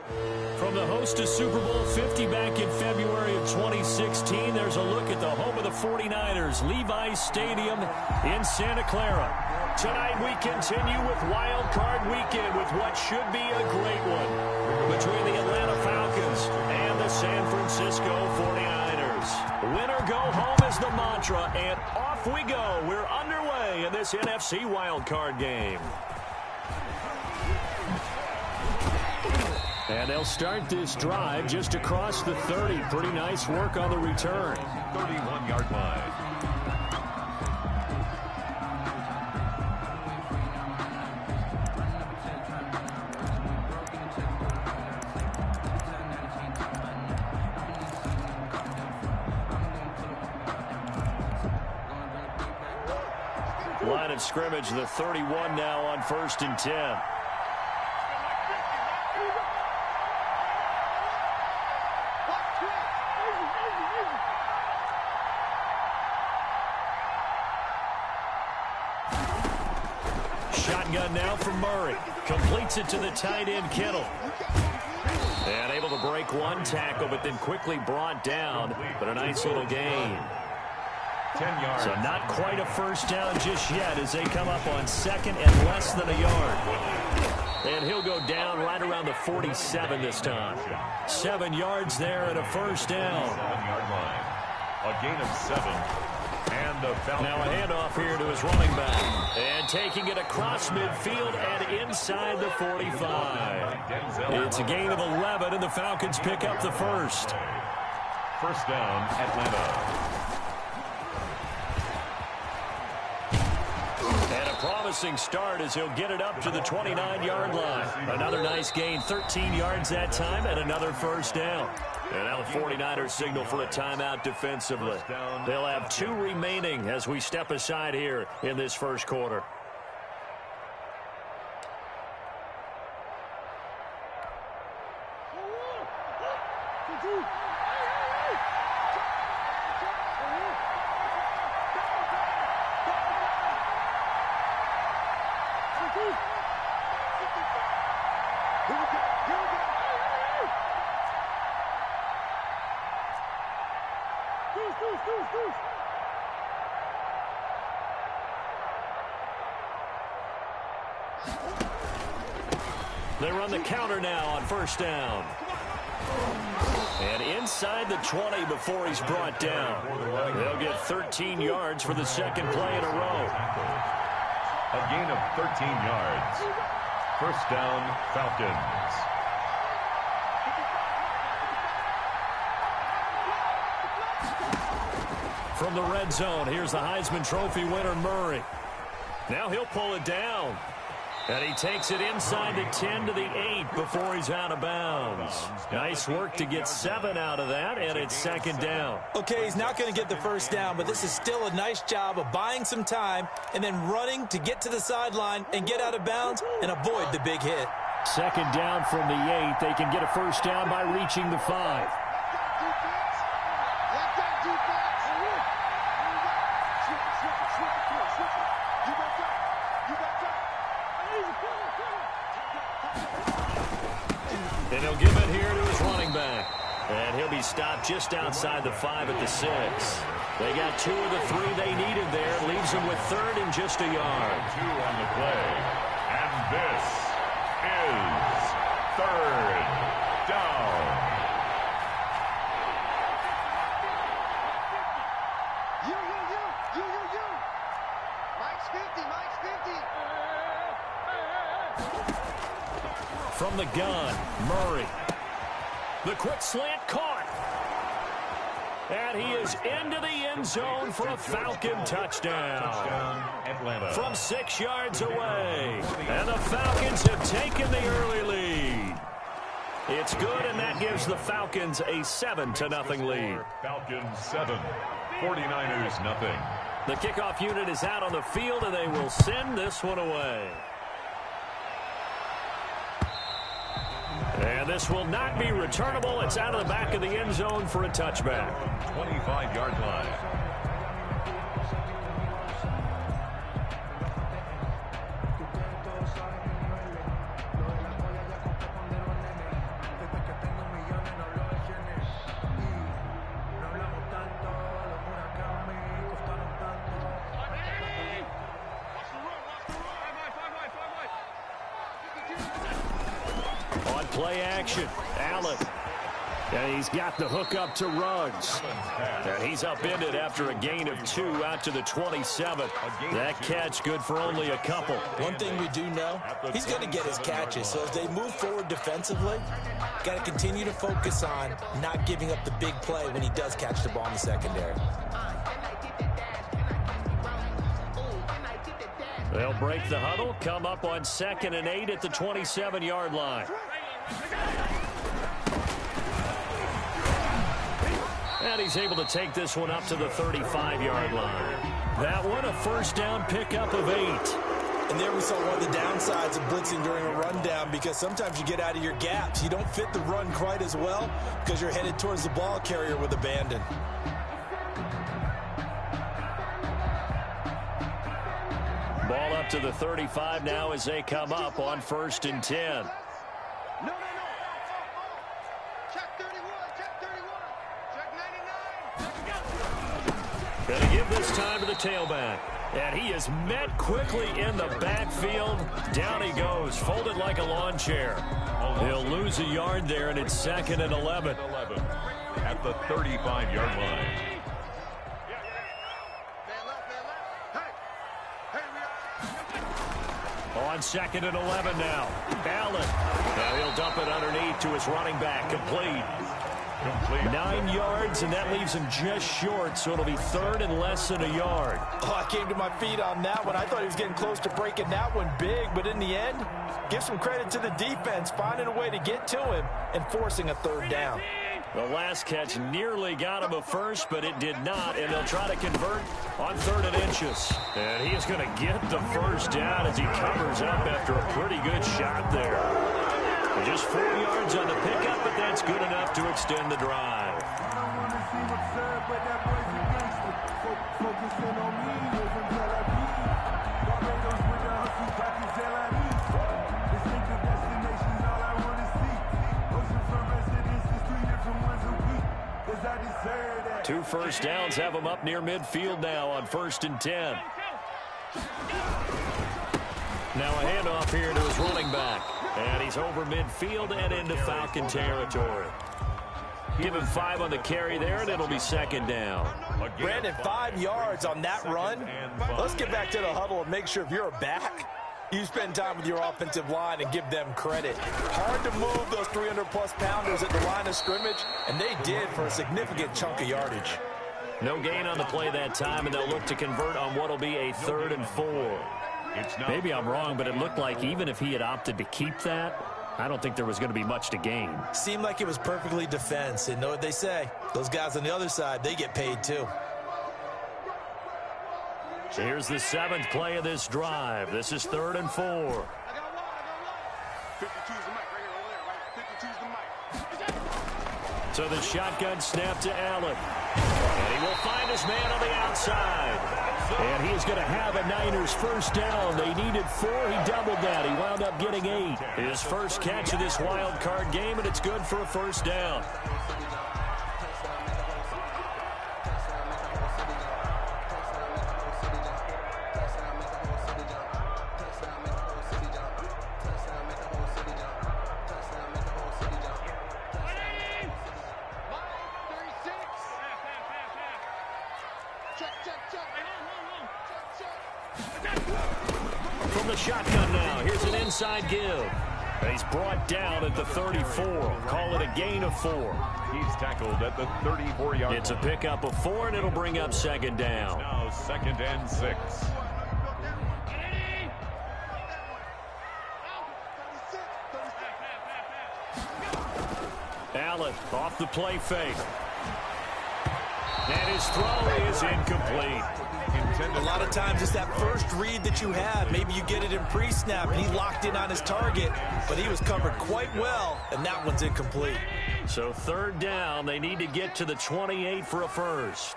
From the host to Super Bowl 50 back in February of 2016, there's a look at the home of the 49ers, Levi's Stadium in Santa Clara. Tonight we continue with Wild Card Weekend with what should be a great one between the Atlanta Falcons and the San Francisco 49ers. Winner go home is the mantra, and off we go. We're underway in this NFC Wild Card game. And they'll start this drive just across the 30. Pretty nice work on the return. 31-yard line. Line of scrimmage, the 31 now on 1st and 10. Shotgun now from Murray. Completes it to the tight end, Kittle. And able to break one tackle, but then quickly brought down. But a nice little gain. 10 yards. So not quite a first down just yet as they come up on 2nd and less than a yard. And he'll go down right around the 47 this time. 7 yards there and a first down. 7-yard line. A gain of 7. And the Falcons. Now a handoff here to his running back. And taking it across midfield and inside the 45. It's a gain of 11, and the Falcons pick up the first. First down, Atlanta. And a promising start as he'll get it up to the 29-yard line. Another nice gain, 13 yards that time, and another first down. And now the 49ers signal for a timeout defensively. They'll have 2 remaining as we step aside here in this first quarter. They run the counter now on first down. And inside the 20 before he's brought down. They'll get 13 yards for the second play in a row. A gain of 13 yards. First down, Falcons. From the red zone, here's the Heisman Trophy winner, Murray. Now he'll pull it down. And he takes it inside the 10 to the 8 before he's out of bounds. Nice work to get 7 out of that, and it's second down. Okay, he's not going to get the first down, but this is still a nice job of buying some time and then running to get to the sideline and get out of bounds and avoid the big hit. Second down from the 8. They can get a first down by reaching the 5. And he'll give it here to his running back. And he'll be stopped just outside the 5 at the 6. They got 2 of the 3 they needed there. Leaves them with 3rd and just a yard. 2 on the play. And this is 3rd down. You. Mike's 50. From the gun, Murray. The quick slant caught. And he is into the end zone for a Falcon touchdown. Atlanta. From 6 yards away. And the Falcons have taken the early lead. It's good, and that gives the Falcons a 7-0 lead. Falcons 7, 49ers nothing. The kickoff unit is out on the field, and they will send this one away. And this will not be returnable. It's out of the back of the end zone for a touchback. 25-yard line. play action. Allen. And he's got the hook up to Ruggs. And he's upended after a gain of 2 out to the 27. That catch good for only a couple. One thing we do know, he's going to get his catches. So as they move forward defensively, got to continue to focus on not giving up the big play when he does catch the ball in the secondary. They'll break the huddle, come up on 2nd and 8 at the 27-yard line. And he's able to take this one up to the 35-yard line. That one, a first down pickup of 8. And there we saw one of the downsides of blitzing during a rundown, because sometimes you get out of your gaps. You don't fit the run quite as well because you're headed towards the ball carrier with abandon. Ball up to the 35 now as they come up on 1st and 10. No. Check 31. Check 31. Check 99. Going to give this time to the tailback. And he is met quickly in the backfield. Down he goes, folded like a lawn chair. He'll lose a yard there, and it's 2nd and 11. At the 35-yard line. On 2nd and 11 now. Allen. Now he'll dump it underneath to his running back. Complete. 9 yards, and that leaves him just short, so it'll be 3rd and less than a yard. Oh, I came to my feet on that one. I thought he was getting close to breaking that one big, but in the end, give some credit to the defense, finding a way to get to him and forcing a 3rd down. The last catch nearly got him a first, but it did not, and they'll try to convert on 3rd and inches. And he is going to get the first down as he covers up after a pretty good shot there. Just 4 yards on the pickup, but that's good enough to extend the drive. Two first downs have him up near midfield now on 1st and 10. Now a handoff here to his running back. And he's over midfield and into Falcon territory. Give him 5 on the carry there, and it'll be 2nd down. Brandon, 5 yards on that run. Let's get back to the huddle and make sure if you're a back, you spend time with your offensive line and give them credit. Hard to move those 300-plus pounders at the line of scrimmage, and they did for a significant chunk of yardage. No gain on the play that time, and they'll look to convert on what will be a 3rd and 4. Maybe I'm wrong, but it looked like even if he had opted to keep that, I don't think there was going to be much to gain. Seemed like it was perfectly defense. And know what they say? Those guys on the other side, they get paid too. Here's the 7th play of this drive. This is 3rd and 4. 52's the mic right here over there, right? 52's the mic. So the shotgun snap to Allen. And he will find his man on the outside. And he is going to have a Niners first down. They needed 4. He doubled that. He wound up getting 8. His first catch of this wild card game, and it's good for a first down. From the shotgun now, here's an inside give. He's brought down at the 34. Call it a gain of 4. He's tackled at the 34-yard line. It's a pickup of 4, and it'll bring up 2nd down. Now 2nd and 6. Allen off the play fake. And his throw is incomplete. A lot of times it's that first read that you have. Maybe you get it in pre-snap, and he locked in on his target, but he was covered quite well, and that one's incomplete. So 3rd down, they need to get to the 28 for a first.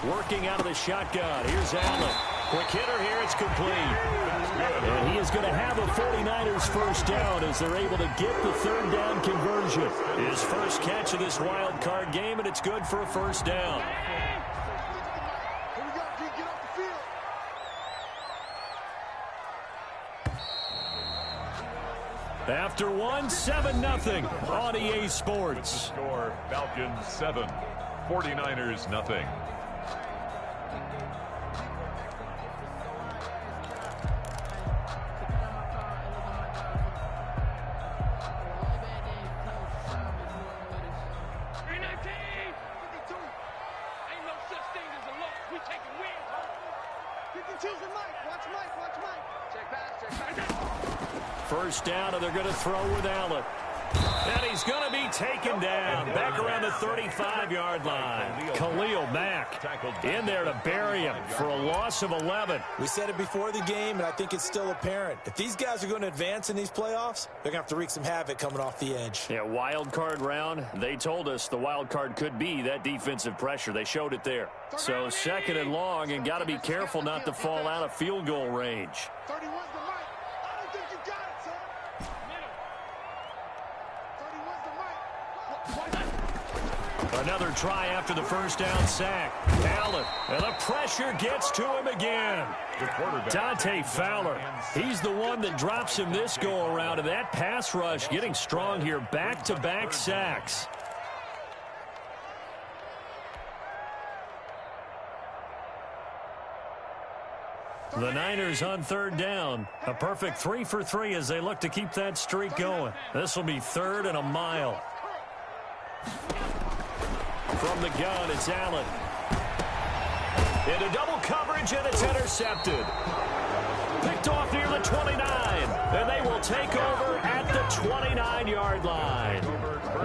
Working out of the shotgun. Here's Allen. Quick hitter here. It's complete. And he is going to have a 49ers first down as they're able to get the 3rd down conversion. His first catch of this wild card game, and it's good for a first down. After one, 7-0 on EA Sports. Score Falcons 7, 49ers nothing. First down, and they're going to throw with Allen. And he's going to be taken down back around the 35-yard line. Khalil Mack in there to bury him for a loss of 11. We said it before the game, and I think it's still apparent. If these guys are going to advance in these playoffs, they're going to have to wreak some havoc coming off the edge. Yeah, wild card round. They told us the wild card could be that defensive pressure. They showed it there. So 2nd and long, and got to be careful not to fall out of field goal range. 31's the mic. I don't think you got it, son. Another try after the first down sack. Allen, and the pressure gets to him again. Dante Fowler, he's the one that drops him this go-around, and that pass rush getting strong here. Back-to-back sacks. The Niners on 3rd down. A perfect 3 for 3 as they look to keep that streak going. This will be 3rd and a mile. From the gun, it's Allen. Into double coverage, and it's intercepted. Picked off near the 29, and they will take over at the 29-yard line.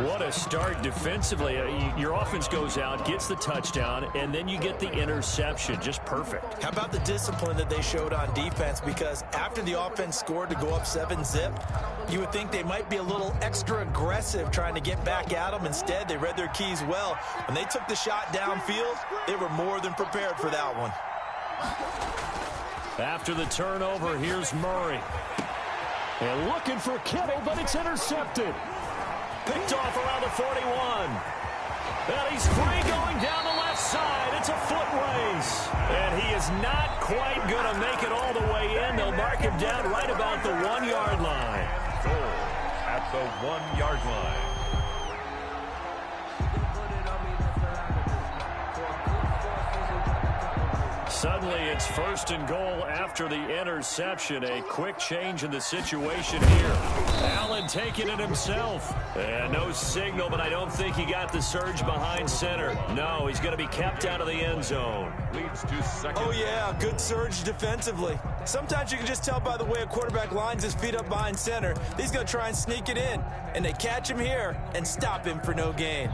What a start defensively. Your offense goes out, gets the touchdown, and then you get the interception. Just perfect. How about the discipline that they showed on defense? Because after the offense scored to go up 7-zip, you would think they might be a little extra aggressive trying to get back at them. Instead, they read their keys well. When they took the shot downfield, they were more than prepared for that one. After the turnover, here's Murray. And looking for Kittle, but it's intercepted. Picked off around the 41. And he's free going down the left side. It's a foot race. And he is not quite going to make it all the way in. They'll mark him down right about the 1-yard line. Goal at the 1-yard line. Suddenly, it's 1st and goal after the interception. A quick change in the situation here. Allen taking it himself. And no signal, but I don't think he got the surge behind center. No, he's going to be kept out of the end zone. Leads to 2nd. Oh, yeah, good surge defensively. Sometimes you can just tell by the way a quarterback lines his feet up behind center. He's going to try and sneak it in. And they catch him here and stop him for no gain.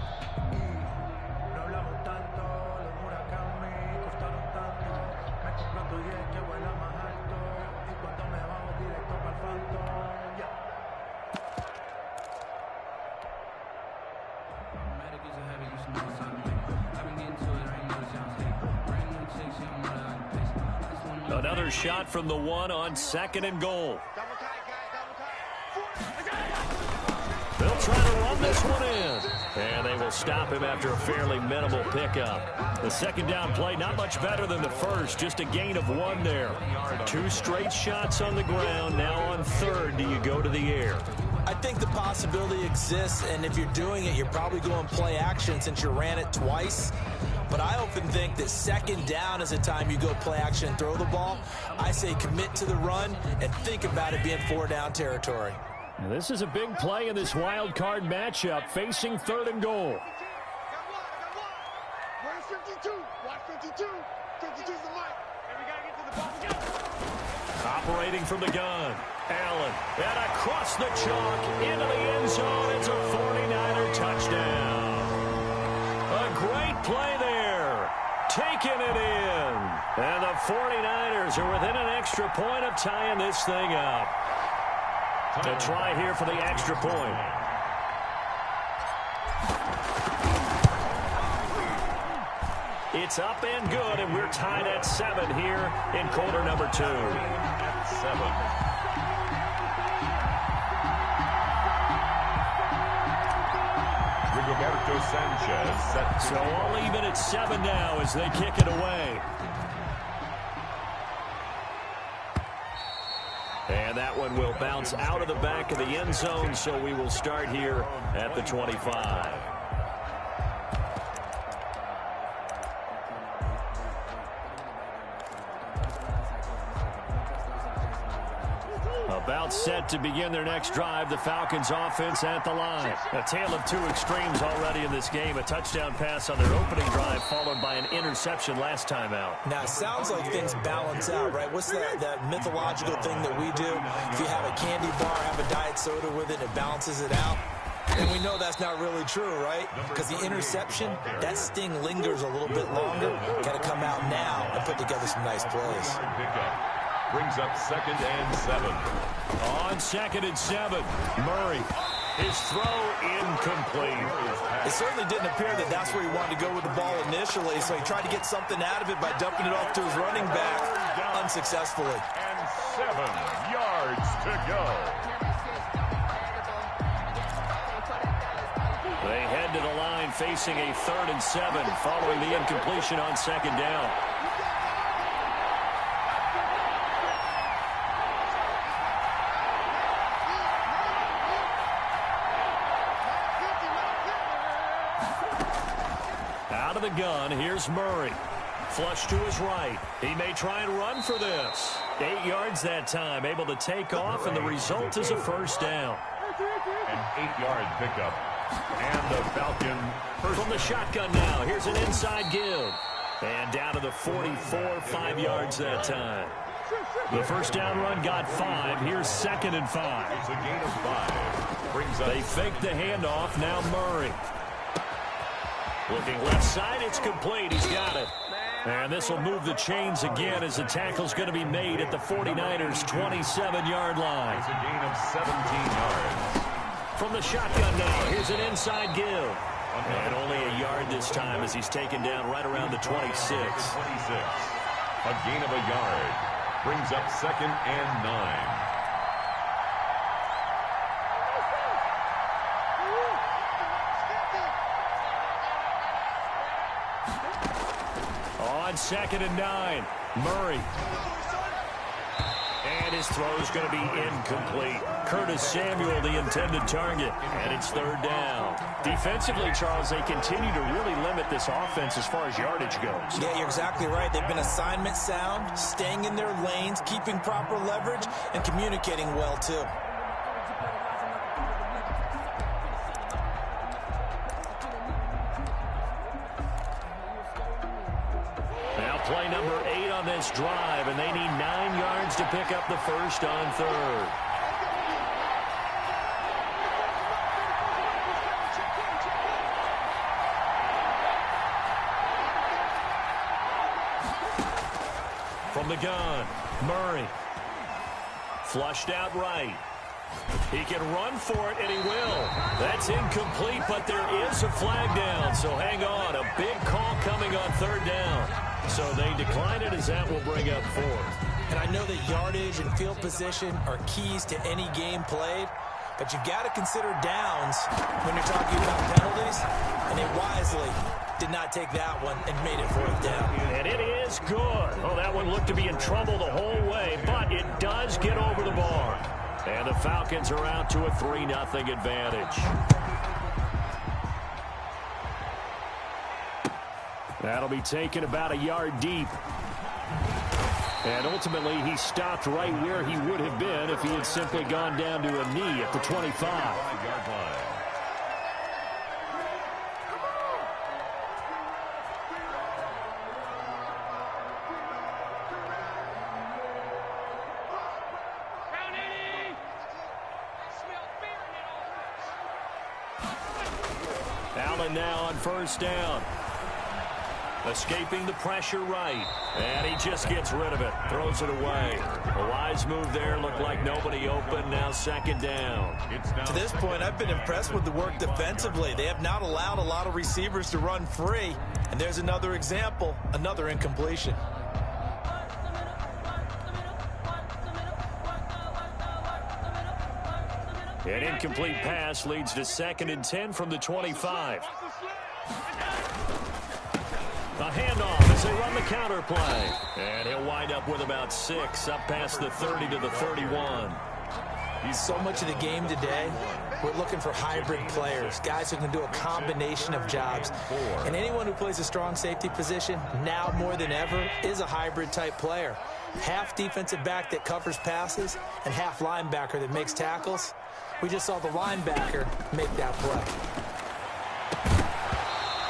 Another shot from the 1 on 2nd and goal. They'll try to run this one in. And they will stop him after a fairly minimal pickup. The 2nd down play, not much better than the first. Just a gain of 1 there. 2 straight shots on the ground. Now on 3rd, do you go to the air? I think the possibility exists, and if you're doing it, you're probably going play action since you ran it twice. But I often think that 2nd down is the time you go play action and throw the ball. I say commit to the run and think about it being 4-down territory. Now this is a big play in this wild card matchup, facing 3rd and goal. Where's 52? Watch 52. 52's the mic. And we got to get to the ball. Operating from the gun. Allen, and across the chalk, into the end zone. It's a 49er touchdown. A great play there. Taking it in. And the 49ers are within an extra point of tying this thing up. A try here for the extra point. It's up and good, and we're tied at 7 here in quarter number 2. At 7. Roberto Sanchez set. So all even at 7 now as they kick it away. And And that one will bounce out of the back of the end zone, so we will start here at the 25. About set to begin their next drive, the Falcons offense at the line. A tale of two extremes already in this game. A touchdown pass on their opening drive, followed by an interception last time out. Now, it sounds like things balance out, right? What's that mythological thing that we do? If you have a candy bar, have a diet soda with it, it balances it out. And we know that's not really true, right? Because the interception, that sting lingers a little bit longer. Got to come out now and put together some nice plays. Brings up 2nd and 7. On 2nd and 7, Murray. His throw incomplete. It certainly didn't appear that that's where he wanted to go with the ball initially, so he tried to get something out of it by dumping it off to his running back unsuccessfully. And 7 yards to go. They head to the line facing a 3rd and 7 following the incompletion on 2nd down. Out of the gun, here's Murray. Flush to his right. He may try and run for this. 8 yards that time, able to take off, and the result is a 1st down. An 8-yard pickup. And the Falcon from the shotgun now. Here's an inside give. And down to the 44, 5 yards that time. The 1st down run got 5. Here's 2nd and 5. It's a gain of 5. Brings up they fake the handoff. Now Murray. Looking left side, it's complete. He's got it. And this will move the chains again as the tackle's going to be made at the 49ers' 27-yard line. It's a gain of 17 yards. From the shotgun now, here's an inside give. And only a yard this time as he's taken down right around the 26. 26. A gain of a yard. Brings up 2nd and 9. On 2nd and 9, Murray. And his throw is going to be incomplete. Curtis Samuel, the intended target. And it's 3rd down. Defensively, Charles, they continue to really limit this offense as far as yardage goes. Yeah, you're exactly right. They've been assignment sound, staying in their lanes, keeping proper leverage, and communicating well, too. Play number 8 on this drive, and they need 9 yards to pick up the 1st on 3rd. From the gun, Murray. Flushed out right. He can run for it, and he will. That's incomplete, but there is a flag down, so hang on. A big call coming on 3rd down. So they decline it as that will bring up 4th. And I know that yardage and field position are keys to any game played, but you've got to consider downs when you're talking about penalties, and they wisely did not take that one and made it 4th down. And it is good. Oh, that one looked to be in trouble the whole way, but it does get over the bar. And the Falcons are out to a 3-0 advantage. That'll be taken about a yard deep. And ultimately, he stopped right where he would have been if he had simply gone down to a knee at the 25. 5-yard line. Allen now on 1st down. Escaping the pressure right. And he just gets rid of it. Throws it away. A wise move there. Looked like nobody open. Now 2nd down. To this point, I've been impressed with the work defensively. They have not allowed a lot of receivers to run free. And there's another example. Another incompletion. An incomplete pass leads to 2nd and 10 from the 25. A handoff as they run the counter play. And he'll wind up with about 6, up past the 30 to the 31. So much of the game today, we're looking for hybrid players, guys who can do a combination of jobs. And anyone who plays a strong safety position, now more than ever, is a hybrid type player. Half defensive back that covers passes and half linebacker that makes tackles. We just saw the linebacker make that play.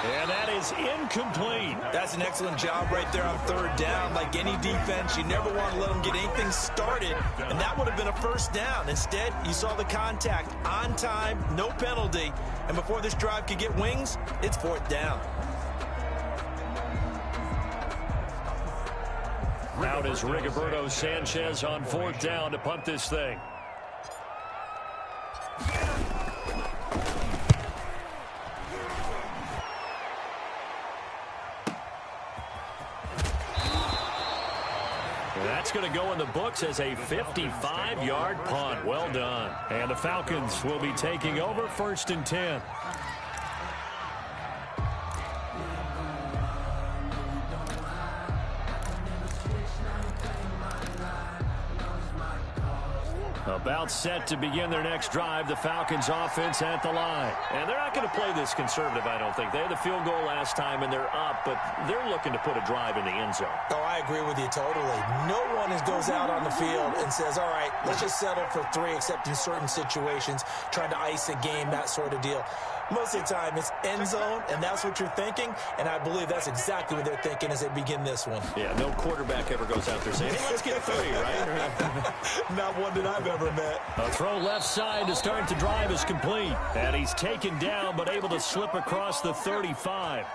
And that is incomplete. That's an excellent job right there on third down. Like any defense, you never want to let them get anything started, and that would have been a first down. Instead, you saw the contact on time, no penalty, and before this drive could get wings, it's fourth down. Out is Rigoberto Sanchez on fourth down to punt this thing. That's going to go in the books as a 55-yard punt. Well done. And the Falcons will be taking over, 1st and 10. About set to begin their next drive, the Falcons offense at the line. And they're not going to play this conservative, I don't think. They had the field goal last time, and they're up, but they're looking to put a drive in the end zone. Oh, I agree with you totally. No one goes out on the field and says, all right, let's just settle for 3, except in certain situations, trying to ice a game, that sort of deal. Most of the time, it's end zone, and that's what you're thinking, and I believe that's exactly what they're thinking as they begin this one. Yeah, no quarterback ever goes out there saying, hey, let's get 3, right? Not one that I've ever met. A throw left side to start the drive is complete. And he's taken down, but able to slip across the 35.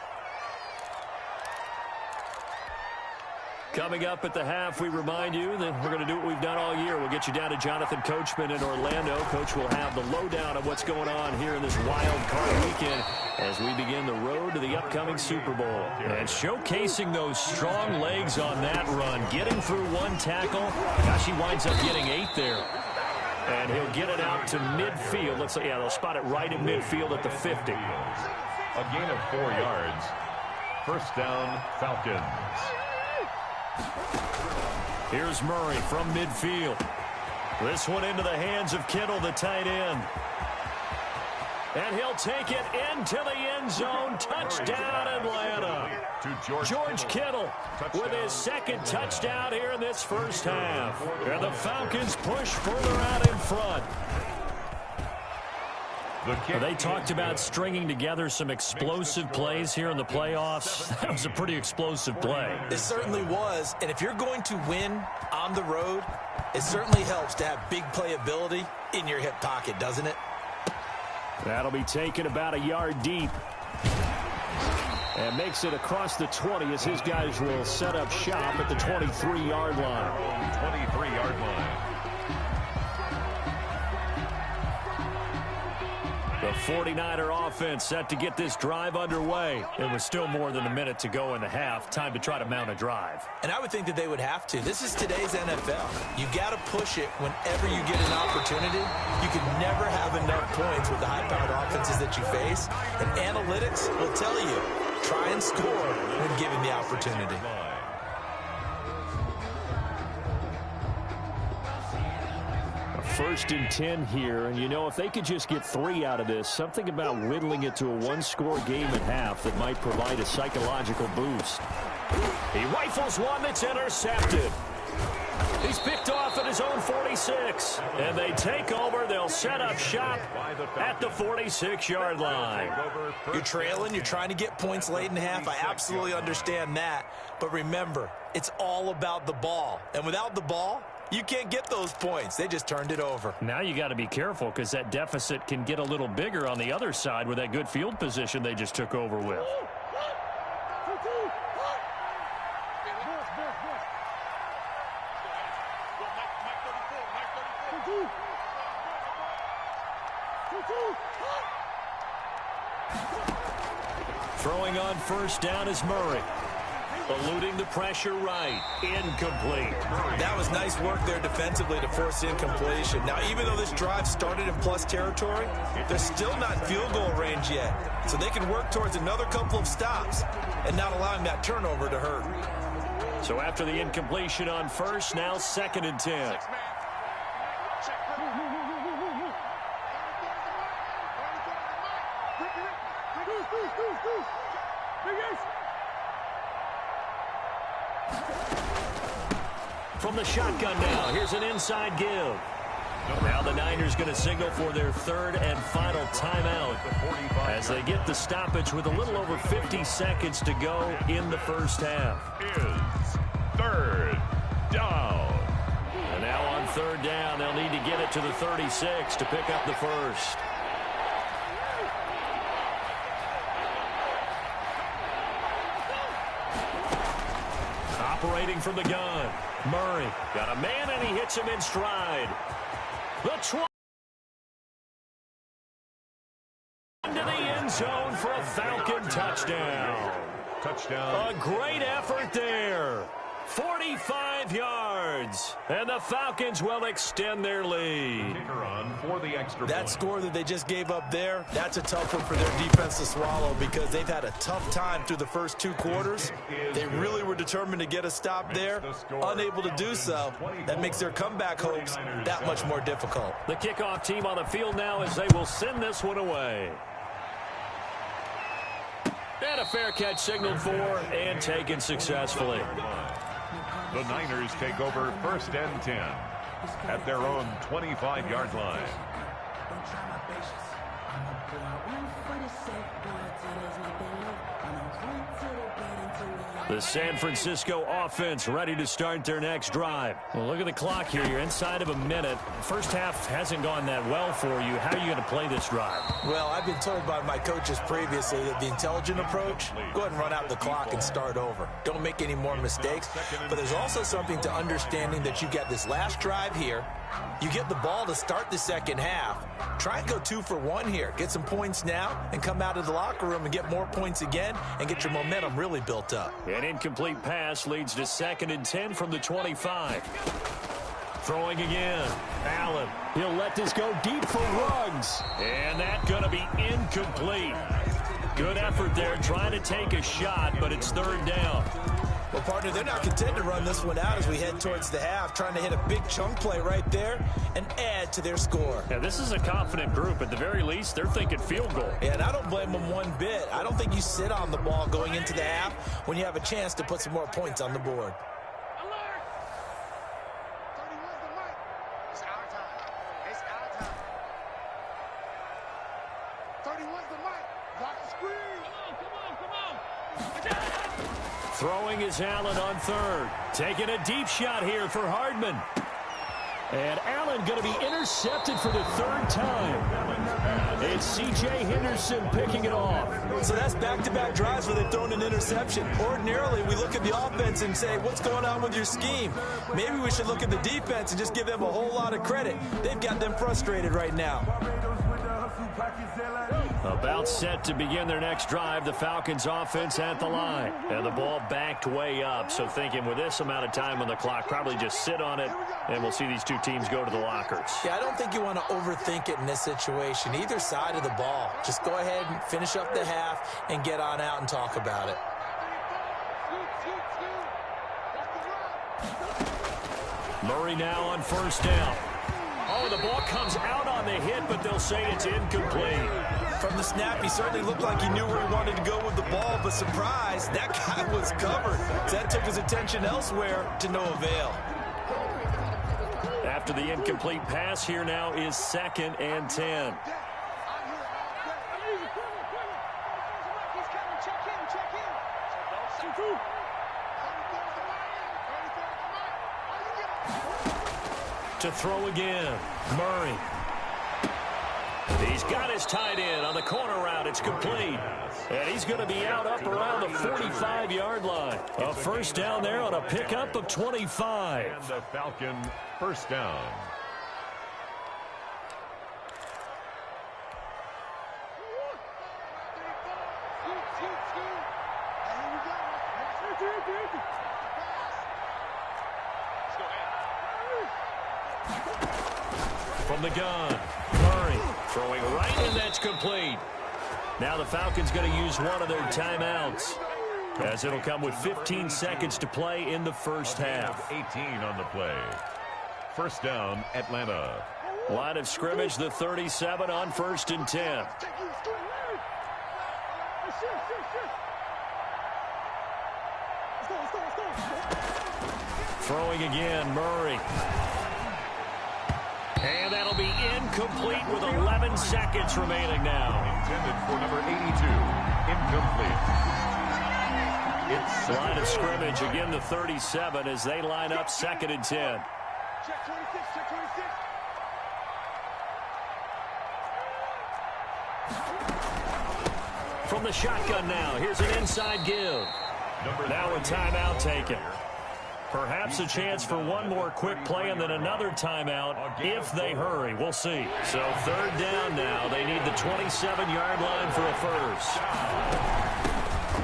Coming up at the half, we remind you that we're going to do what we've done all year. We'll get you down to Jonathan Coachman in Orlando. Coach will have the lowdown of what's going on here in this wild card weekend as we begin the road to the upcoming Super Bowl. And showcasing those strong legs on that run, getting through one tackle. Gosh, he winds up getting 8 there. And he'll get it out to midfield. Let's say, yeah, they'll spot it right in midfield at the 50. A gain of 4 yards. First down, Falcons. Here's Murray from midfield. This one into the hands of Kittle, the tight end. And he'll take it into the end zone. Touchdown, Atlanta. George Kittle with his second touchdown here in this first half. And the Falcons push further out in front. They talked about stringing together some explosive plays here in the playoffs. That was a pretty explosive play. It certainly was. And if you're going to win on the road, it certainly helps to have big playability in your hip pocket, doesn't it? That'll be taken about a yard deep. And makes it across the 20 as his guys will set up shop at the 23-yard line. 23-yard line. The 49er offense set to get this drive underway. It was still more than a minute to go in the half. Time to try to mount a drive. And I would think that they would have to. This is today's NFL. You got to push it whenever you get an opportunity. You can never have enough points with the high-powered offenses that you face. And analytics will tell you, try and score when given the opportunity. First and 10 here, and you know, if they could just get 3 out of this, something about whittling it to a one-score game at half that might provide a psychological boost. He rifles one that's intercepted. He's picked off at his own 46, and they take over. They'll set up shop at the 46-yard line. You're trailing. You're trying to get points late in half. I absolutely understand that. But remember, it's all about the ball. And without the ball, you can't get those points. They just turned it over. Now you got to be careful because that deficit can get a little bigger on the other side with that good field position they just took over with. Throwing on first down is Murray. Eluding the pressure right. Incomplete. That was nice work there defensively to force incompletion. Now, even though this drive started in plus territory, they're still not in field goal range yet. So they can work towards another couple of stops and not allowing that turnover to hurt. So after the incompletion on first, now 2nd and 10. From the shotgun now, here's an inside give. Now the Niners going to signal for their 3rd and final timeout as they get the stoppage with a little over 50 seconds to go in the first half. Is 3rd down. And now on 3rd down, they'll need to get it to the 36 to pick up the first. Operating from the gun. Murray got a man, and he hits him in stride. The 20 into the end zone for a Falcon touchdown. Touchdown. A great effort there. 45 yards. And the Falcons will extend their lead. Kicker on for the extra That point. score that they just gave up there, that's a tough one for their defense to swallow because they've had a tough time through the first 2 quarters. They really were determined to get a stop there, unable to do so. That makes their comeback hopes that much more difficult. The kickoff team on the field now as they will send this one away. And a fair catch signaled for and taken successfully. The Niners take over 1st and 10 at their own 25-yard line. The San Francisco offense ready to start their next drive. Well, look at the clock here. You're inside of a minute. First half hasn't gone that well for you. How are you going to play this drive? Well, I've been told by my coaches previously that the intelligent approach, go ahead and run out the clock and start over. Don't make any more mistakes. But there's also something to understanding that you get this last drive here. You get the ball to start the second half. Try and go 2 for 1 here. Get some points now and come out of the locker room and get more points again and get your momentum really built up. An incomplete pass leads to 2nd and 10 from the 25. Throwing again. Allen. He'll let this go deep for Ruggs. And that's going to be incomplete. Good effort there trying to take a shot, but it's 3rd down. Well, partner, they're not content to run this one out as we head towards the half, trying to hit a big chunk play right there and add to their score. Yeah, this is a confident group. At the very least, they're thinking field goal. Yeah, and I don't blame them one bit. I don't think you sit on the ball going into the half when you have a chance to put some more points on the board. Alert! 31's the mic. It's our time. It's our time. 31's the mic. Block the screen. Come on. Throwing is Allen on 3rd. Taking a deep shot here for Hardman. And Allen going to be intercepted for the 3rd time. It's C.J. Henderson picking it off. So that's back-to-back drives where they've thrown an interception. Ordinarily, we look at the offense and say, what's going on with your scheme? Maybe we should look at the defense and just give them a whole lot of credit. They've got them frustrated right now. About set to begin their next drive, the Falcons offense at the line. And the ball backed way up, so thinking with this amount of time on the clock, probably just sit on it, and we'll see these 2 teams go to the lockers. Yeah, I don't think you want to overthink it in this situation. Either side of the ball. Just go ahead and finish up the half and get on out and talk about it. Murray now on 1st down. Oh, the ball comes out on the hit, but they'll say it's incomplete. From the snap, he certainly looked like he knew where he wanted to go with the ball, but surprise, that guy was covered. So that took his attention elsewhere to no avail. After the incomplete pass, here now is 2nd and 10. To throw again, Murray. He's got his tight end on the corner route. It's complete. And he's going to be out up around the 45-yard line. A 1st down there on a pickup of 25. And the Falcon 1st down. From the gun, Murray throwing right, and that's complete. Now the Falcons going to use one of their timeouts, as it'll come with 15 seconds to play in the first half. 18 on the play. First down, Atlanta. Line of scrimmage, the 37 on 1st and 10. Throwing again, Murray. And that'll be incomplete with 11 seconds remaining now. Intended for number 82. Incomplete. It's line of scrimmage, again the 37 as they line up 2nd and 10. Check 26, check 26. From the shotgun now, here's an inside give. Now a timeout taken. Perhaps a chance for one more quick play and then another timeout if they hurry. We'll see. So 3rd down now. They need the 27-yard line for a first.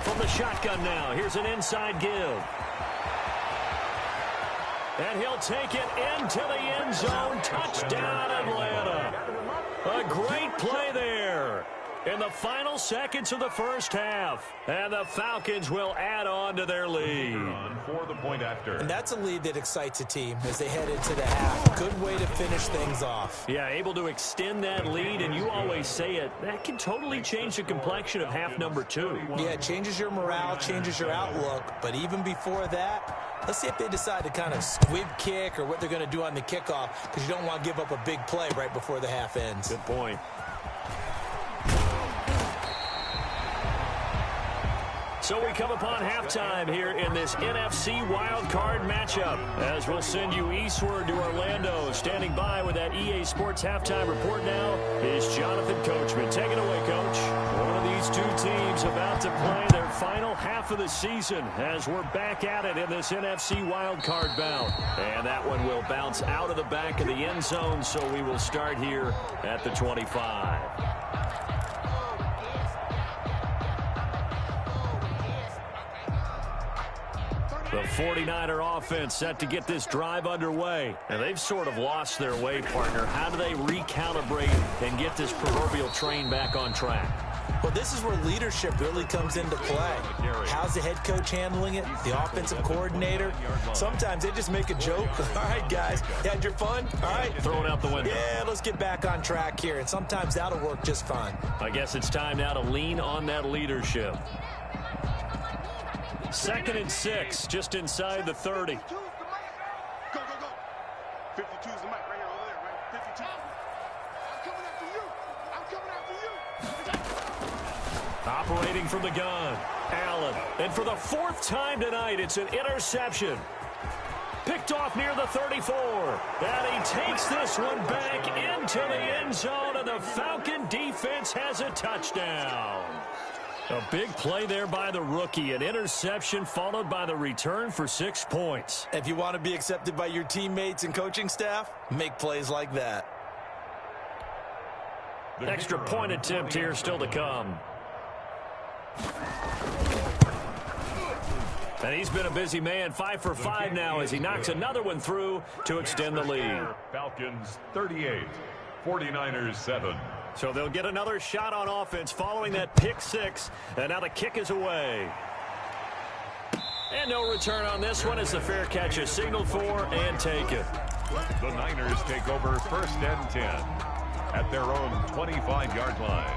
From the shotgun now, here's an inside give. And he'll take it into the end zone. Touchdown, Atlanta. A great play there in the final seconds of the first half. And the Falcons will add on to their lead. For the point after. And that's a lead that excites a team as they head into the half. Good way to finish things off. Yeah, able to extend that lead, and you always say it, that can totally change the complexion of half number 2. Yeah, it changes your morale, changes your outlook. But even before that, let's see if they decide to kind of squib kick or what they're going to do on the kickoff, because you don't want to give up a big play right before the half ends. Good point. So we come upon halftime here in this NFC wildcard matchup, as we'll send you eastward to Orlando. Standing by with that EA Sports halftime report now is Jonathan Coachman. Take it away, Coach. One of these two teams about to play their final half of the season as we're back at it in this NFC wildcard bout. And that one will bounce out of the back of the end zone, so we will start here at the 25. The 49er offense set to get this drive underway. And they've sort of lost their way, partner. How do they recalibrate and get this proverbial train back on track? Well, this is where leadership really comes into play. How's the head coach handling it? The offensive coordinator? Sometimes they just make a joke. All right, guys, you had your fun? All right. Throw it out the window. Yeah, let's get back on track here. And sometimes that'll work just fine. I guess it's time now to lean on that leadership. 2nd and 6, just inside the 30. Go, go, go. 52 is the mic right here, over there, right? 52. I'm coming after you. I'm coming after you. Operating from the gun, Allen. And for the 4th time tonight, it's an interception. Picked off near the 34. And he takes this one back into the end zone, and the Falcon defense has a touchdown. A big play there by the rookie. An interception followed by the return for 6 points. If you want to be accepted by your teammates and coaching staff, make plays like that. Extra point attempt here still to come. And he's been a busy man, 5 for 5 now as he knocks another one through to extend the lead. Falcons 38, 49ers 7. So they'll get another shot on offense following that pick 6. And now the kick is away. And no return on this one as the fair catch is signaled for and taken. The Niners take over 1st and 10 at their own 25-yard line.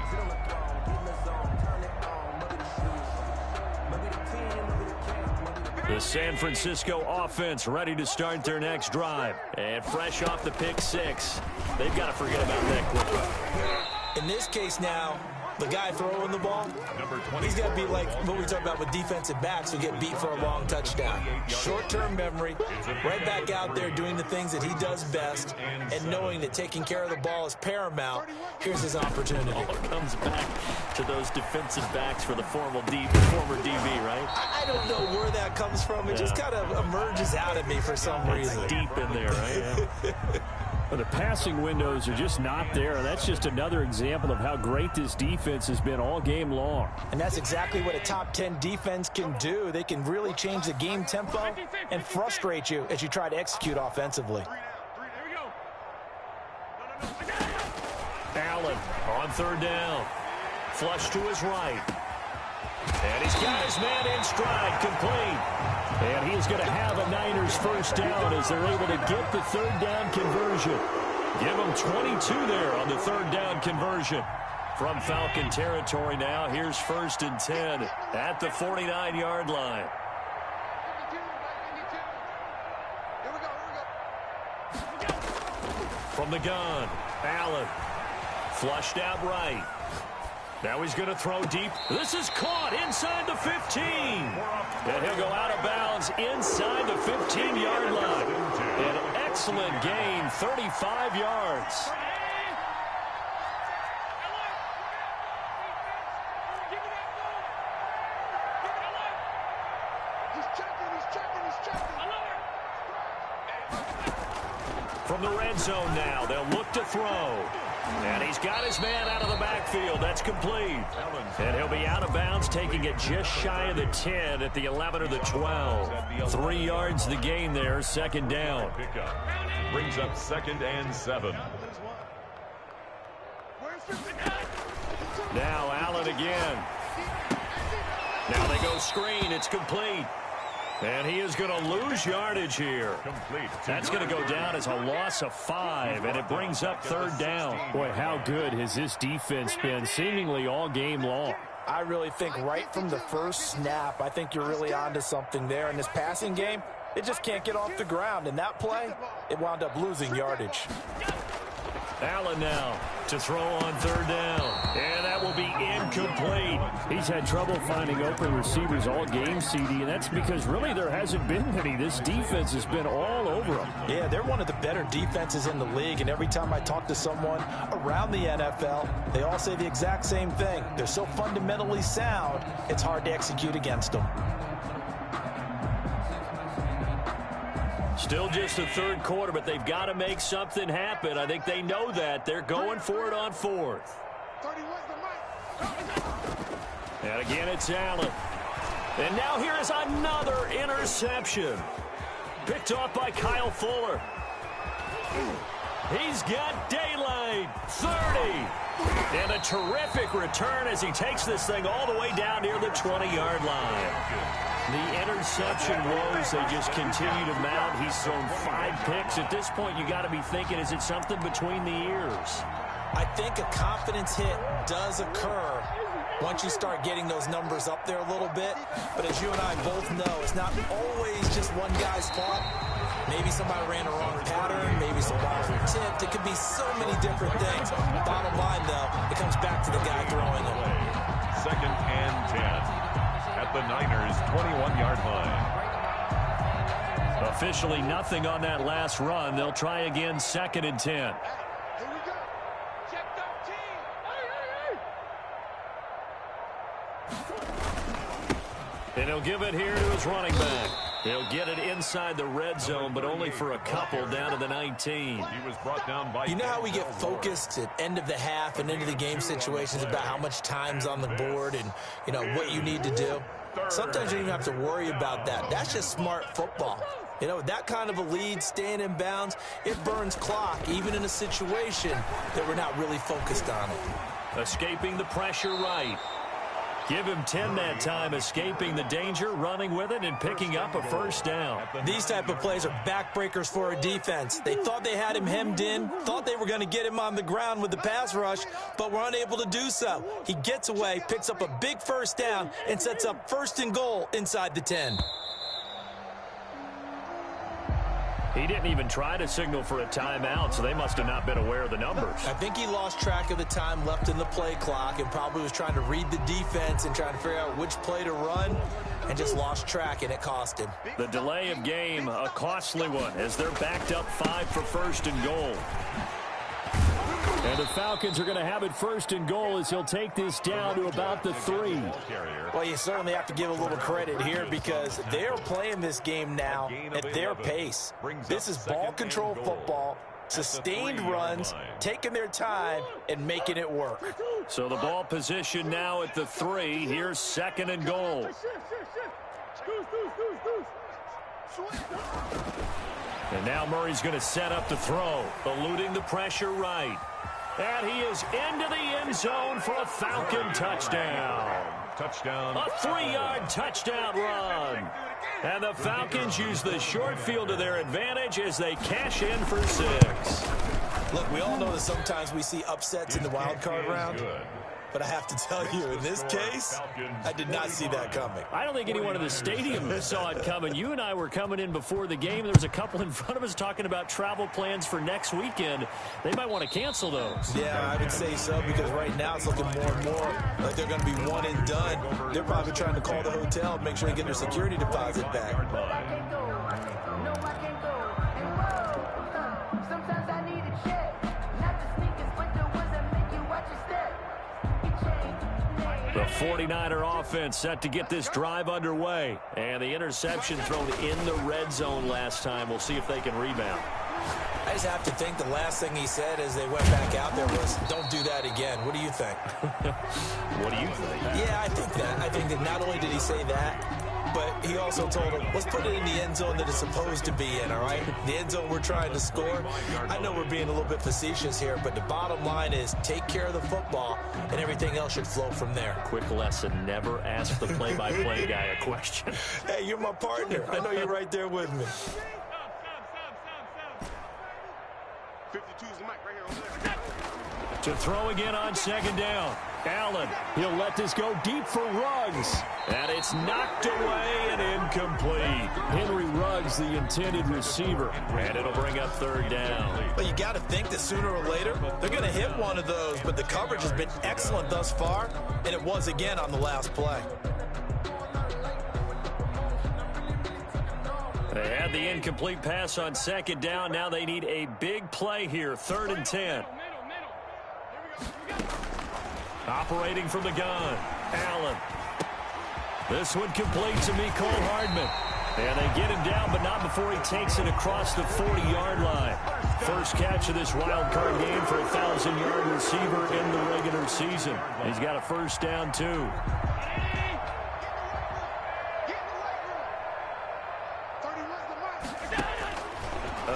The San Francisco offense ready to start their next drive. And fresh off the pick 6, they've got to forget about that quickly. In this case now, the guy throwing the ball, he's got to be like what we talk about with defensive backs who get beat for a long touchdown. Short-term memory, right back out there doing the things that he does best, and knowing that taking care of the ball is paramount. Here's his opportunity. All comes back to those defensive backs for the former DB, right? I don't know where that comes from. It just kind of emerges out of me for some reason. Deep in there, right? Yeah. Well, the passing windows are just not there. That's just another example of how great this defense has been all game long. And that's exactly what a top 10 defense can do. They can really change the game tempo and frustrate you as you try to execute offensively. Allen on third down. Flush to his right. And he's got his man in stride, complete. And he's going to have a Niners first down as they're able to get the third down conversion. Give them 22 there on the third down conversion. From Falcon territory now, here's 1st and 10 at the 49-yard line. From the gun, Allen. Flushed out right. Now he's going to throw deep. This is caught inside the 15. And he'll go out of bounds inside the 15-yard line. An excellent gain, 35 yards. From the red zone now, they'll look to throw. And he's got his man out of the backfield. That's complete. And he'll be out of bounds, taking it just shy of the 10 at the 11 or the 12. 3 yards the gain there, second down. Brings up 2nd and 7. Now Allen again. Now they go screen. It's complete. And he is going to lose yardage here. That's going to go down as a loss of 5, and it brings up third down. Boy, how good has this defense been seemingly all game long? I really think right from the first snap, I think you're really onto something there. In this passing game, it just can't get off the ground. In that play, it wound up losing yardage. Allen now to throw on third down. And that will be incomplete. He's had trouble finding open receivers all game, CD, and that's because really there hasn't been any. This defense has been all over them. Yeah, they're one of the better defenses in the league, and every time I talk to someone around the NFL, they all say the exact same thing. They're so fundamentally sound, it's hard to execute against them. Still just the third quarter, but they've got to make something happen. I think they know that. They're going for it on 4th. And again, it's Allen. And now here is another interception. Picked off by Kyle Fuller. He's got daylight. 30. And a terrific return as he takes this thing all the way down near the 20-yard line. The interception woes, they just continue to mount. He's thrown 5 picks. At this point, you got to be thinking, is it something between the ears? I think a confidence hit does occur once you start getting those numbers up there a little bit. But as you and I both know, it's not always just one guy's fault. Maybe somebody ran a wrong pattern. Maybe some balls were tipped. It could be so many different things. Bottom line, though, it comes back to the guy throwing it. 2nd and 10. At the Niners' 21-yard line. Officially nothing on that last run. They'll try again, 2nd and 10. Here we go. Check 13. And he'll give it here to his running back. He'll get it inside the red zone, but only for a couple down to the 19. He was brought down by... You know how we get focused at end of the half and into the game situations about how much time's on the board and, you know, what you need to do? Sometimes you don't even have to worry about that. That's just smart football. You know, with that kind of a lead, staying in bounds, it burns clock, even in a situation that we're not really focused on it. Escaping the pressure right. Give him 10 that time, escaping the danger, running with it, and picking up a first down. These type of plays are backbreakers for a defense. They thought they had him hemmed in, thought they were going to get him on the ground with the pass rush, but were unable to do so. He gets away, picks up a big first down, and sets up 1st and goal inside the 10. He didn't even try to signal for a timeout, so they must have not been aware of the numbers. I think he lost track of the time left in the play clock and probably was trying to read the defense and trying to figure out which play to run and just lost track, and it cost him. The delay of game, a costly one, as they're backed up 5 for 1st and goal. And the Falcons are going to have it 1st and goal as he'll take this down to about the 3. Well, you certainly have to give a little credit here because they're playing this game now at their pace. This is ball control football. Sustained runs, taking their time, and making it work. So the ball position now at the 3. Here's 2nd and goal. And now Murray's going to set up the throw, eluding the pressure right. And he is into the end zone for a Falcon touchdown. Touchdown. A 3-yard touchdown run. And the Falcons use the short field to their advantage as they cash in for 6. Look, we all know that sometimes we see upsets in the wild card round. But I have to tell you, in this case, I did not see that coming. I don't think anyone in the stadium saw it coming. You and I were coming in before the game. There was a couple in front of us talking about travel plans for next weekend. They might want to cancel those. Yeah, I would say so, because right now it's looking more and more like they're going to be one and done. They're probably trying to call the hotel and make sure they get their security deposit back. The 49er offense set to get this drive underway. And the interception thrown in the red zone last time. We'll see if they can rebound. I just have to think the last thing he said as they went back out there was, don't do that again. What do you think? What do you think? Yeah, I think that. I think that not only did he say that, but he also told him, let's put it in the end zone that it's supposed to be in, all right? The end zone we're trying to score. I know we're being a little bit facetious here, but the bottom line is take care of the football, and everything else should flow from there. Quick lesson, never ask the play-by-play guy a question. Hey, you're my partner. I know you're right there with me. 52's the mic right here over there. To throw again on 2nd down. Allen, he'll let this go deep for Ruggs. And it's knocked away and incomplete. Henry Ruggs, the intended receiver. And it'll bring up 3rd down. But you got to think that sooner or later, they're going to hit one of those. But the coverage has been excellent thus far, and it was again on the last play. They had the incomplete pass on 2nd down. Now they need a big play here. 3rd and 10. Operating from the gun, Allen. This one complete to Mecole Hardman. And they get him down, but not before he takes it across the 40-yard line. First catch of this wild card game for a 1,000-yard receiver in the regular season. He's got a 1st down, too.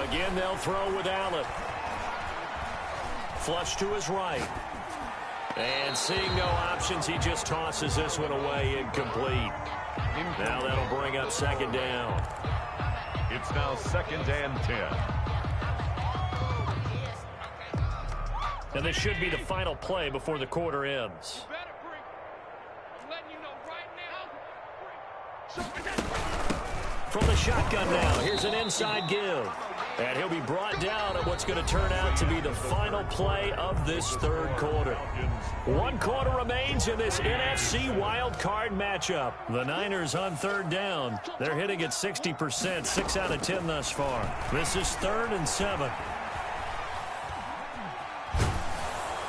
Again, they'll throw with Allen. Flush to his right. And seeing no options, he just tosses this one away, incomplete. Now that'll bring up 2nd down. It's now 2nd and 10. And this should be the final play before the quarter ends. From the shotgun now, here's an inside give. And he'll be brought down at what's going to turn out to be the final play of this 3rd quarter. 1 quarter remains in this NFC wild card matchup. The Niners on 3rd down. They're hitting at 60%, 6 out of 10 thus far. This is 3rd and 7.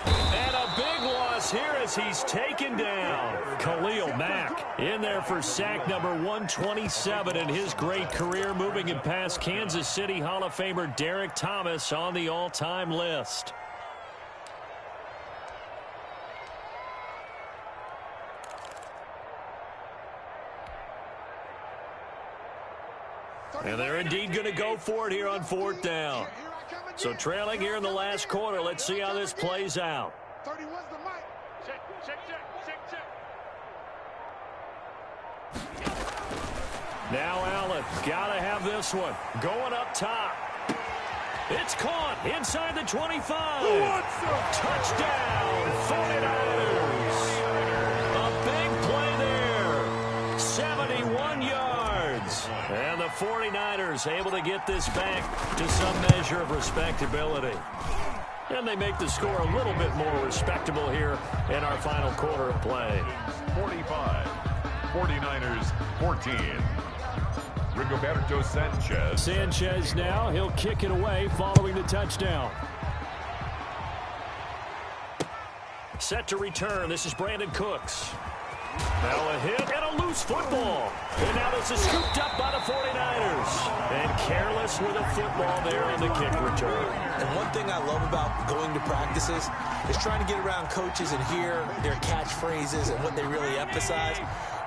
And a big loss here as he's taken down. Khalil Mack in there for sack number 127 in his great career, moving him past Kansas City Hall of Famer Derek Thomas on the all-time list. And they're indeed going to go for it here on 4th down. So trailing here in the last quarter, let's see how this plays out. 31's the mic. Check. Now Allen, gotta have this one. Going up top. It's caught inside the 25. Touchdown, 49ers. A big play there. 71 yards. And the 49ers able to get this back to some measure of respectability. And they make the score a little bit more respectable here in our final quarter of play. 45. 49ers 14. Rigoberto Sanchez. Sanchez now, he'll kick it away following the touchdown. Set to return, this is Brandon Cooks. Now a hit and a loose football. And now this is scooped up by the 49ers. And careless with a football there on the kick return. And one thing I love about going to practices is trying to get around coaches and hear their catchphrases and what they really emphasize.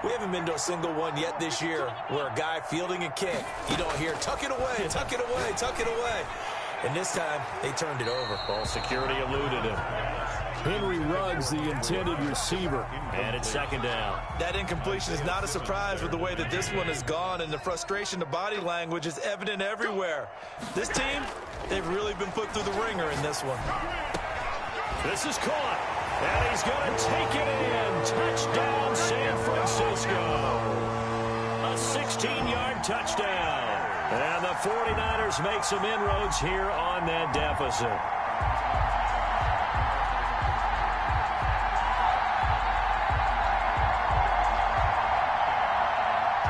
We haven't been to a single one yet this year where a guy fielding a kick, you don't hear, tuck it away, tuck it away, tuck it away. And this time, they turned it over. Ball security eluded him. Henry Ruggs, the intended receiver. And it's second down. That incompletion is not a surprise with the way that this one has gone, and the frustration, the body language is evident everywhere. This team, they've really been put through the ringer in this one. This is caught. And he's going to take it in. Touchdown, San Francisco. A 16-yard touchdown. And the 49ers make some inroads here on that deficit.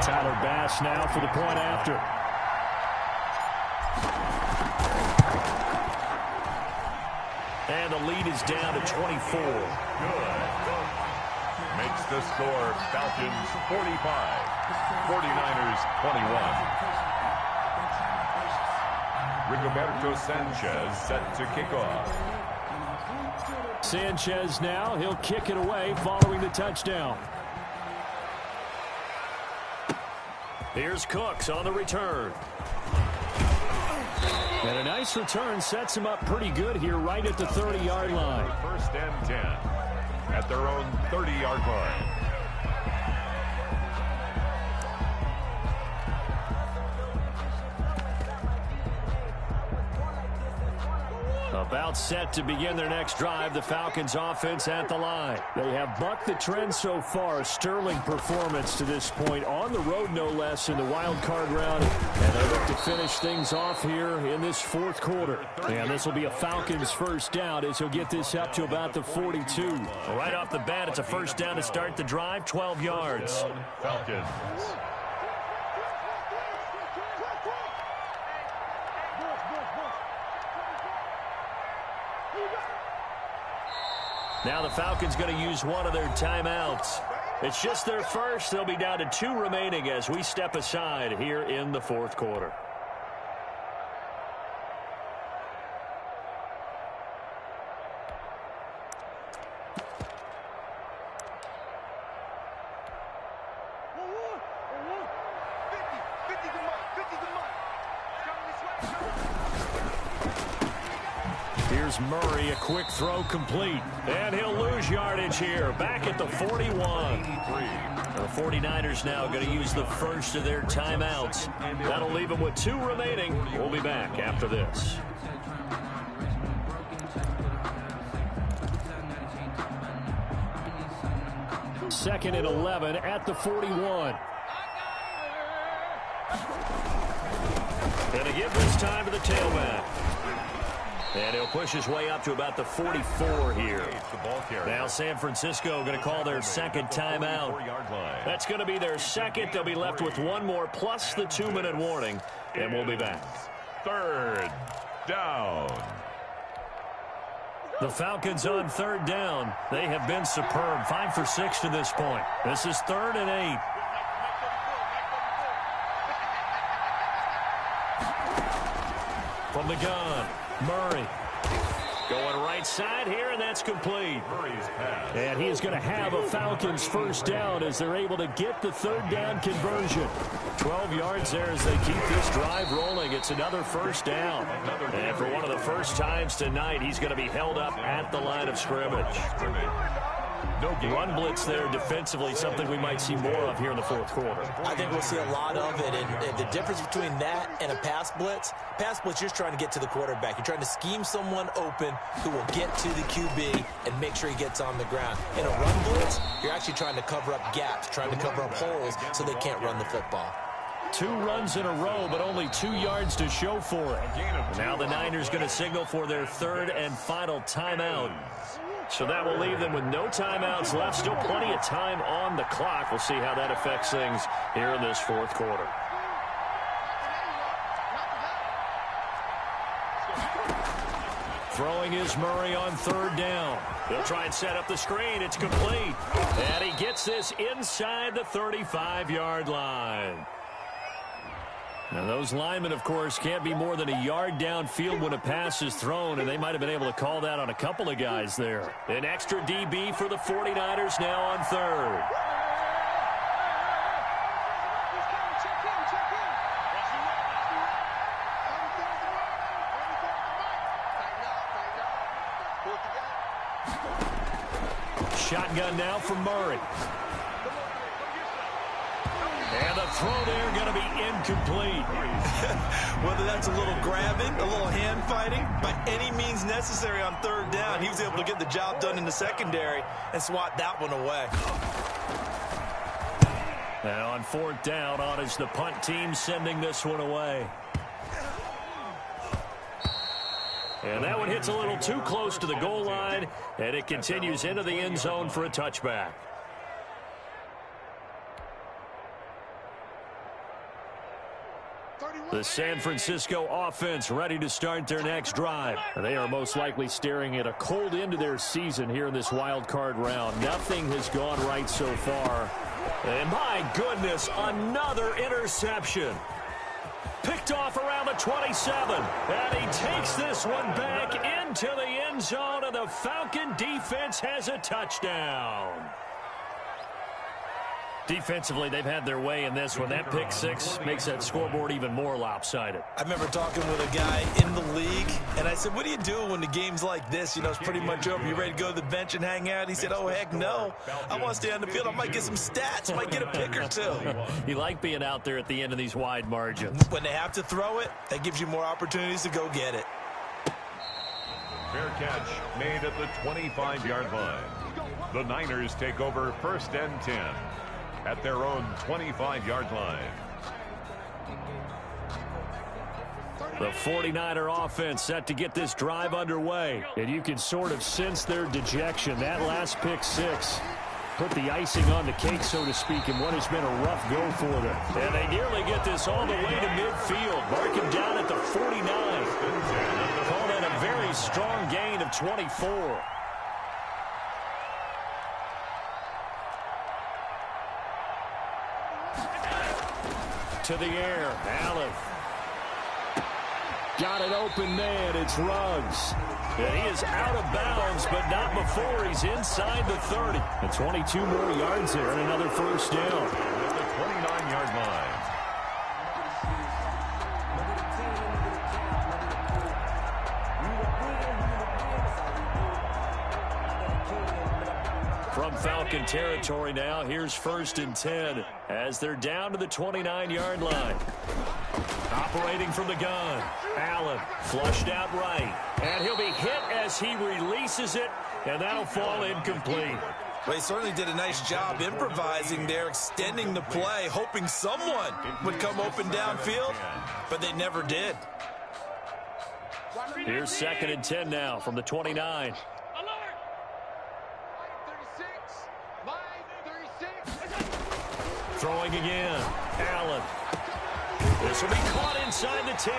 Tyler Bass now for the point after. And the lead is down to 24. Good. Makes the score Falcons 45, 49ers 21. Rigoberto Sanchez set to kick off. Sanchez now, he'll kick it away following the touchdown. Here's Cooks on the return. And a nice return sets him up pretty good here right at the 30-yard line. First and 10 at their own 30-yard line. About set to begin their next drive, the Falcons offense at the line. They have bucked the trend so far. A sterling performance to this point, on the road no less in the wild card round. And they look to finish things off here in this fourth quarter. And this will be a Falcons first down as he'll get this up to about the 42. Right off the bat, it's a first down to start the drive, 12 yards. Falcons. Now the Falcons going to use one of their timeouts. It's just their first. They'll be down to 2 remaining as we step aside here in the fourth quarter. Murray, a quick throw complete. And he'll lose yardage here. Back at the 41. The 49ers now going to use the first of their timeouts. That'll leave them with 2 remaining. We'll be back after this. Second and 11 at the 41. And to give this time to the tailback. And he'll push his way up to about the 44 here. Now San Francisco going to call their second timeout. That's going to be their second. They'll be left with 1 more plus the 2-minute warning. And we'll be back. Third down. The Falcons on third down. They have been superb. 5 for 6 to this point. This is 3rd and 8. From the gun, Murray going right side here, and that's complete. And he is going to have a Falcons first down as they're able to get the third down conversion. 12 yards there as they keep this drive rolling. It's another first down. And for one of the first times tonight, he's going to be held up at the line of scrimmage. No run blitz there defensively, something we might see more of here in the fourth quarter. I think we'll see a lot of it, and the difference between that and a pass blitz, you're just trying to get to the quarterback. You're trying to scheme someone open who will get to the QB and make sure he gets on the ground. In a run blitz, you're actually trying to cover up gaps, trying to cover up holes so they can't run the football. 2 runs in a row, but only 2 yards to show for it. Now the Niners going to signal for their third and final timeout. So that will leave them with no timeouts left. Still plenty of time on the clock. We'll see how that affects things here in this fourth quarter. Throwing is Murray on third down. He'll try and set up the screen. It's complete. And he gets this inside the 35-yard line. Now, those linemen, of course, can't be more than a yard downfield when a pass is thrown, and they might have been able to call that on a couple of guys there. An extra DB for the 49ers now on third. Shotgun now for Murray. And the throw there going to be incomplete. Whether that's a little grabbing, a little hand fighting, by any means necessary on third down, he was able to get the job done in the secondary and swat that one away. And on fourth down, on is the punt team sending this one away. And that one hits a little too close to the goal line, and it continues into the end zone for a touchback. The San Francisco offense ready to start their next drive. They are most likely staring at a cold end to their season here in this wild card round. Nothing has gone right so far. And my goodness, another interception. Picked off around the 27. And he takes this one back into the end zone, and the Falcon defense has a touchdown. Defensively, they've had their way in this one. That pick six makes that scoreboard even more lopsided. I remember talking with a guy in the league, and I said, what do you do when the game's like this? You know, it's pretty much over. You ready to go to the bench and hang out? He said, oh, heck no. I want to stay on the field. I might get some stats. I might get a pick or two. You like being out there at the end of these wide margins. When they have to throw it, that gives you more opportunities to go get it. Fair catch made at the 25-yard line. The Niners take over first and 10. At their own 25-yard line. The 49er offense set to get this drive underway. And you can sort of sense their dejection. That last pick six put the icing on the cake, so to speak, in what has been a rough go for them. And they nearly get this all the way to midfield. Mark him down at the 49. Call that a very strong gain of 24. To the air, Allen. Got it open man, it's Ruggs. And he is out of bounds, but not before he's inside the 30. And 22 more yards there and another first down. At the 29-yard line. From Falcon territory now, here's first and 10 as they're down to the 29-yard line. Operating from the gun, Allen flushed out right. And he'll be hit as he releases it, and that'll fall incomplete. Well, he certainly did a nice job improvising there, extending the play, hoping someone would come open downfield, but they never did. Here's second and 10 now from the 29. Throwing again, Allen. This will be caught inside the 10.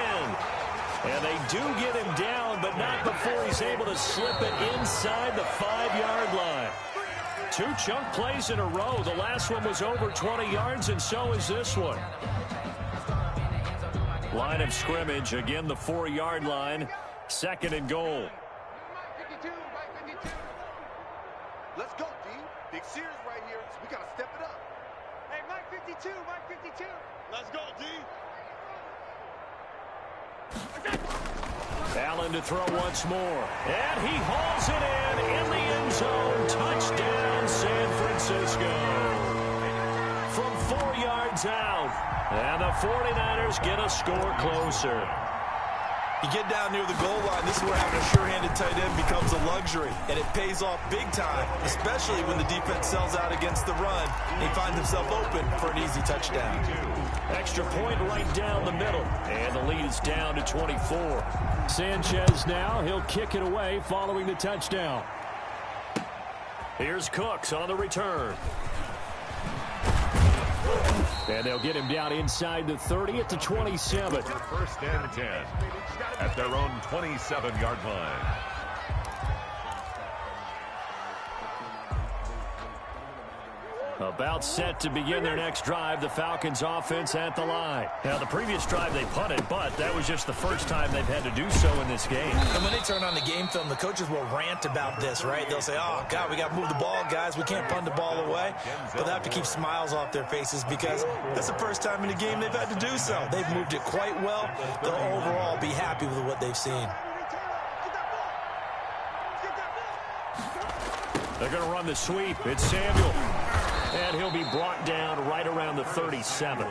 And they do get him down, but not before he's able to slip it inside the 5-yard line. Two chunk plays in a row. The last one was over 20 yards, and so is this one. Line of scrimmage, again the 4-yard line. Second and goal. Let's go, D. Big series right here. We got to step it up. Hey, Mike 52, Mike 52. Let's go, D. Allen to throw once more. And he hauls it in the end zone. Touchdown, San Francisco. From 4 yards out. And the 49ers get a score closer. You get down near the goal line, this is where having a sure-handed tight end becomes a luxury, and it pays off big time, especially when the defense sells out against the run. He finds himself open for an easy touchdown. Extra point right down the middle, and the lead is down to 24. Sanchez now, he'll kick it away following the touchdown. Here's Cooks on the return. And they'll get him down inside the 30 at the 27. First and 10 at their own 27-yard line. About set to begin their next drive, the Falcons offense at the line. Now, the previous drive they punted, but that was just the first time they've had to do so in this game. And when they turn on the game film, the coaches will rant about this, right? They'll say, oh, God, we got to move the ball, guys. We can't punt the ball away. But they have to keep smiles off their faces because that's the first time in the game they've had to do so. They've moved it quite well. They'll overall be happy with what they've seen. They're going to run the sweep. It's Samuel. And he'll be brought down right around the 37.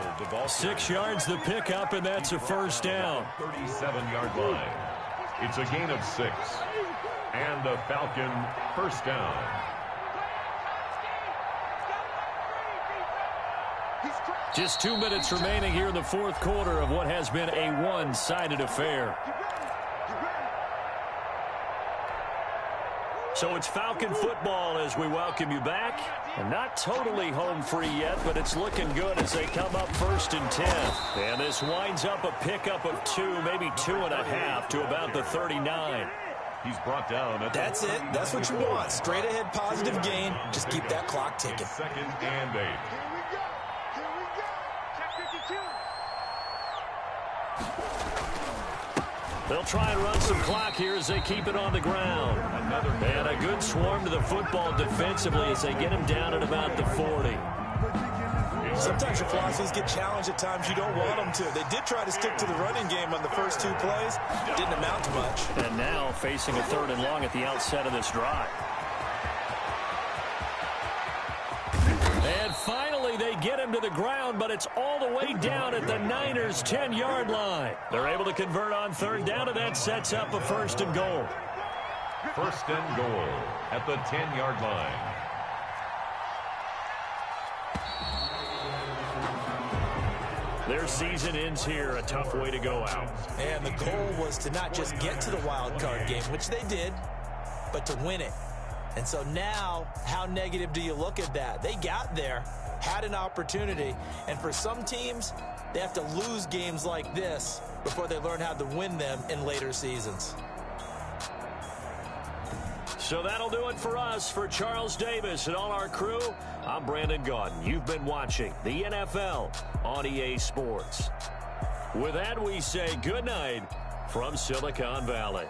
6 yards the pickup, and that's a first down. 37-yard line. It's a gain of 6. And a Falcon first down. Just 2 minutes remaining here in the fourth quarter of what has been a one-sided affair. So it's Falcon football as we welcome you back. And not totally home free yet, but it's looking good as they come up 1st and 10. And this winds up a pickup of 2, maybe 2.5 to about the 39. He's brought down. That's it. That's what you want. Straight ahead positive gain. Just keep that clock ticking. 2nd and 8. They'll try and run some clock here as they keep it on the ground. And a good swarm to the football defensively as they get him down at about the 40. Sometimes your philosophies get challenged at times you don't want them to. They did try to stick to the running game on the first 2 plays. Didn't amount to much. And now facing a 3rd and long at the outset of this drive. And finally, they get him to the ground, but it's all the way down at the Niners' 10-yard line. They're able to convert on 3rd down, and that sets up a 1st and goal. 1st and goal at the 10-yard line. Their season ends here, a tough way to go out. And the goal was to not just get to the wild card game, which they did, but to win it. And so now, how negative do you look at that? They got there, had an opportunity, and for some teams, they have to lose games like this before they learn how to win them in later seasons. So that'll do it for us. For Charles Davis and all our crew, I'm Brandon Gaudin. You've been watching the NFL on EA Sports. With that, we say good night from Silicon Valley.